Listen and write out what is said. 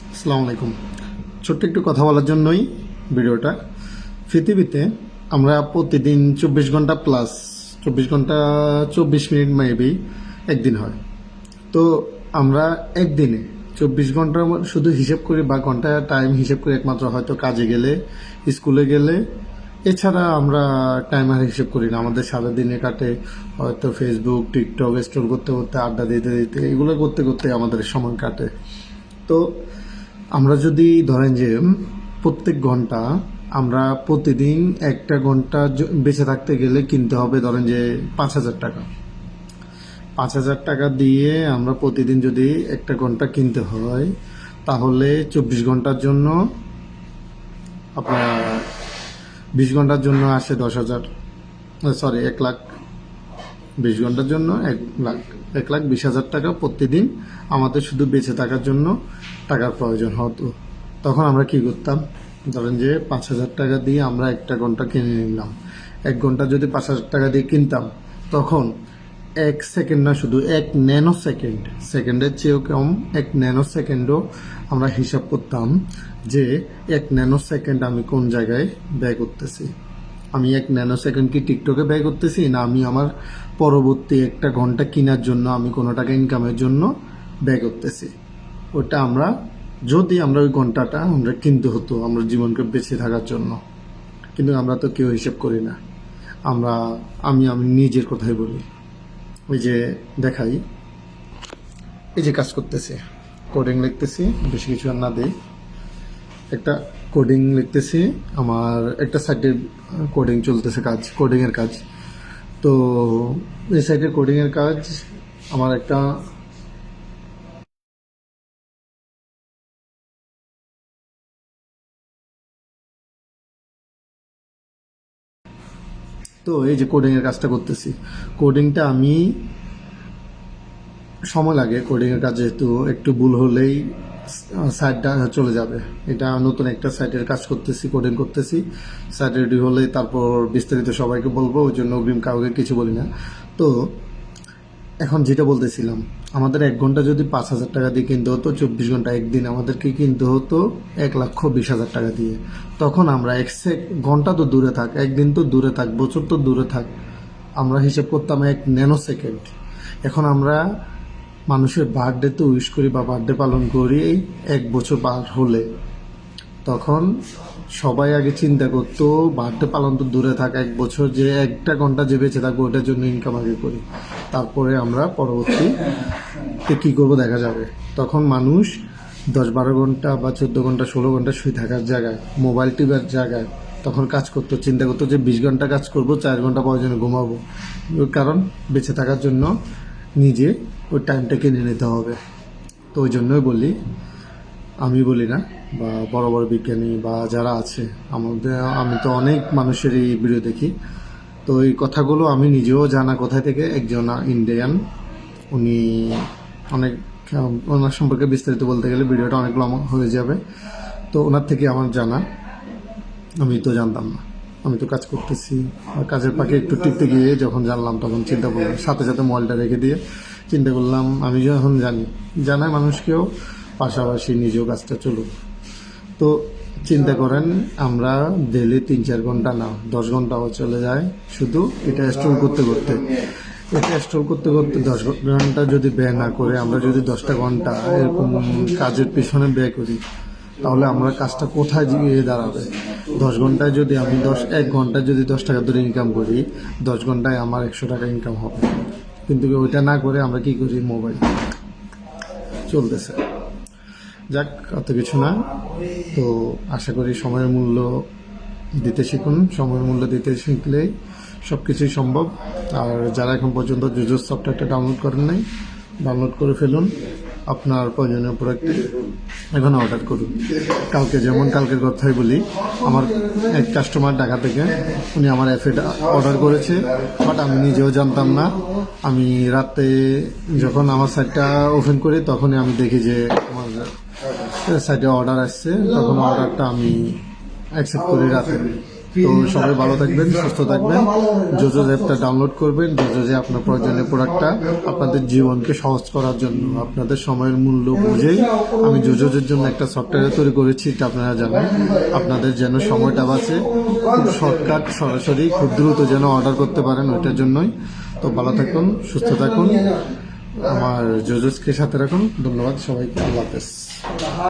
আসসালামু আলাইকুম। ছোট্ট একটু কথা বলার জন্যই ভিডিওটা। পৃথিবীতে আমরা প্রতিদিন 24 ঘন্টা প্লাস 24 ঘন্টা 24 মিনিট মেবি একদিন হয়। তো আমরা একদিনে 24 ঘন্টার শুধু হিসেব করি বা ঘন্টা টাইম হিসেব করি একমাত্র হয়তো কাজে গেলে, স্কুলে গেলে। এছাড়া আমরা টাইম আর হিসেব করি না। আমাদের সারাদিনে কাটে হয়তো ফেসবুক, টিকটক স্ক্রল করতে করতে, আড্ডা দিতে দিতে, এগুলো করতে করতে আমাদের সময় কাটে। তো আমরা যদি ধরেন যে প্রত্যেক ঘন্টা আমরা প্রতিদিন একটা ঘন্টা বেঁচে থাকতে গেলে কিনতে হবে ধরেন যে 5,000 টাকা। 5,000 টাকা দিয়ে আমরা প্রতিদিন যদি একটা ঘন্টা কিনতে হয়, তাহলে 24 ঘন্টার জন্য আপনার 20 ঘন্টার জন্য আসে 10,000, সরি 1,00,000। 20 ঘন্টার জন্য 1,00,000, 1,20,000 টাকা প্রতিদিন আমাদের শুধু বেঁচে থাকার জন্য টাকার প্রয়োজন হতো। তখন আমরা কি করতাম, ধরেন যে 5,000 টাকা দিয়ে আমরা একটা ঘন্টা কিনে নিলাম। এক ঘন্টা যদি 5,000 টাকা দিয়ে কিনতাম, তখন 1 সেকেন্ড না, শুধু 1 ন্যানো সেকেন্ড, সেকেন্ডের চেয়েও কম, 1 ন্যানো সেকেন্ডও আমরা হিসাব করতাম যে 1 ন্যানো সেকেন্ড আমি কোন জায়গায় ব্যয় করতেছি। আমি 1 ন্যানো সেকেন্ড কি টিকটকে ব্যয় করতেছি, না আমি আমার পরবর্তী একটা ঘন্টা কেনার জন্য আমি কোনো টাকা ইনকামের জন্য ব্যয় করতেছি। ওটা আমরা যদি আমরা ওই ঘন্টাটা আমরা কিনতে হতো আমরা জীবনকে বেঁচে থাকার জন্য, কিন্তু আমরা তো কেউ হিসেব করি না। আমরা আমি নিজের কথাই বলি। ওই যে দেখাই, এই যে কাজ করতেছি, কোডিং লিখতেছি, বেশি কিছু আর না দেই, একটা কোডিং লিখতেছি। আমার একটা সাইটের কোডিং চলতেছে, কোডিংয়ের কাজ। তো এই সাইটের কোডিংয়ের কাজ আমার একটা, তো এই যে কোডিংয়ের কাজটা করতেছি, কোডিংটা আমি সময় লাগে কোডিংয়ের কাজ, যেহেতু একটু ভুল হলেই সাইটটা চলে যাবে। এটা নতুন একটা সাইটের কাজ করতেছি, কোডিং করতেছি। সাইট রেডি হলে তারপর বিস্তারিত সবাইকে বলবো, ওই জন্য অগ্রিম কাউকে কিছু বলি না। তো এখন যেটা বলতেছিলাম, আমাদের এক ঘন্টা যদি 5,000 টাকা দিয়ে কিনতে হতো, 24 ঘন্টা একদিন আমাদেরকে কিনতে হতো 1,20,000 টাকা দিয়ে। তখন আমরা ঘন্টা তো দূরে থাক, একদিন তো দূরে থাক, বছর তো দূরে থাক, আমরা হিসেব করতাম 1 ন্যানো সেকেন্ড। এখন আমরা মানুষের বার্থডেতে উইশ করি বা বার্থডে পালন করি 1 বছর পার হলে। তখন সবাই আগে চিন্তা করতো বার্থডে পালন তো দূরে থাকা, 1 বছর যে একটা ঘন্টা যে বেঁচে থাকবো ওটার জন্য ইনকাম আগে করি, তারপরে আমরা পরবর্তীতে কী করবো দেখা যাবে। তখন মানুষ 10-12 ঘন্টা বা 14 ঘন্টা 16 ঘন্টা শুয়ে থাকার জায়গায়, মোবাইল টিপার জায়গায় তখন কাজ করতো, চিন্তা করতো যে 20 ঘন্টা কাজ করবো, 4 ঘন্টা প্রয়োজনে ঘুমাবো। কারণ বেঁচে থাকার জন্য নিজে ওই টাইমটা কিনে নিতে হবে। তো ওই জন্যই বলি, আমি বলি না, বা বড় বড় বিজ্ঞানী বা যারা আছে আমাদের, আমি তো অনেক মানুষের এই ভিডিও দেখি। তো এই কথাগুলো আমি নিজেও জানা কোথায় থেকে, একজন ইন্ডিয়ান, উনি অনেক, ওনার সম্পর্কে বিস্তারিত বলতে গেলে ভিডিওটা অনেক লম্বা হয়ে যাবে। তো ওনার থেকে আমার জানা, আমি তো জানতাম না, আমি তো কাজ করতেছি, আর কাজের পাকে একটু টিপতে গিয়ে যখন জানলাম তখন চিন্তা করলাম, সাথে সাথে মোবাইলটা রেখে দিয়ে চিন্তা করলাম আমি যখন জানাই মানুষকেও, পাশাপাশি নিজেও কাজটা চলুক। তো চিন্তা করেন, আমরা ডেলি 3-4 ঘন্টা না 10 ঘন্টাও চলে যায় শুধু এটা স্টোর করতে করতে। এটা স্টোর করতে করতে 10 ঘন্টা যদি ব্যয় না করে আমরা যদি 10টা ঘন্টা এরকম কাজের পিছনে ব্যয় করি, তাহলে আমরা কাজটা কোথায় গিয়ে দাঁড়াবে। 10 ঘন্টায় যদি আমি 1 ঘন্টায় যদি 10 টাকা ধরে ইনকাম করি, 10 ঘন্টায় আমার 100 টাকা ইনকাম হবে। কিন্তু ওইটা না করে আমরা কি করি, মোবাইল চলতেছে। যাক, অত কিছু না। তো আশা করি সময়ের মূল্য দিতে শিখুন, সময়ের মূল্য দিতে শিখলেই সব কিছুই সম্ভব। আর যারা এখন পর্যন্ত জুজুস সফটওয়্যারটা ডাউনলোড করেন নাই, ডাউনলোড করে ফেলুন, আপনার প্রয়োজনীয় প্রোডাক্ট এখন অর্ডার করুন। কালকের কথাই বলি, আমার এক কাস্টমার ঢাকা থেকে, উনি আমার অ্যাপে অর্ডার করেছে, বাট আমি নিজেও জানতাম না। আমি রাতে যখন আমার সাইটটা ওপেন করি তখনই আমি দেখি যে আমার সাইটে অর্ডার আসছে, তখন অর্ডারটা আমি অ্যাকসেপ্ট করি রাতে। তো সবাই ভালো থাকবেন, সুস্থ থাকবেন। জোজোজ অ্যাপটা ডাউনলোড করবেন। জোজোজে আপনার প্রয়োজনীয় প্রোডাক্টটা আপনাদের জীবনকে সহজ করার জন্য, আপনাদের সময়ের মূল্য বুঝেই আমি জোজোজের জন্য একটা সফটওয়্যার তৈরি করেছি, এটা আপনারা জানেন। আপনাদের যেন সময়টা বাঁচে, খুব শর্টকাট, সরাসরি খুব দ্রুত যেন অর্ডার করতে পারেন, ওইটার জন্যই। তো ভালো থাকুন, সুস্থ থাকুন, আমার জোজোজকে সাথে রাখুন। ধন্যবাদ সবাইকে, আল্লাহ হাফেজ।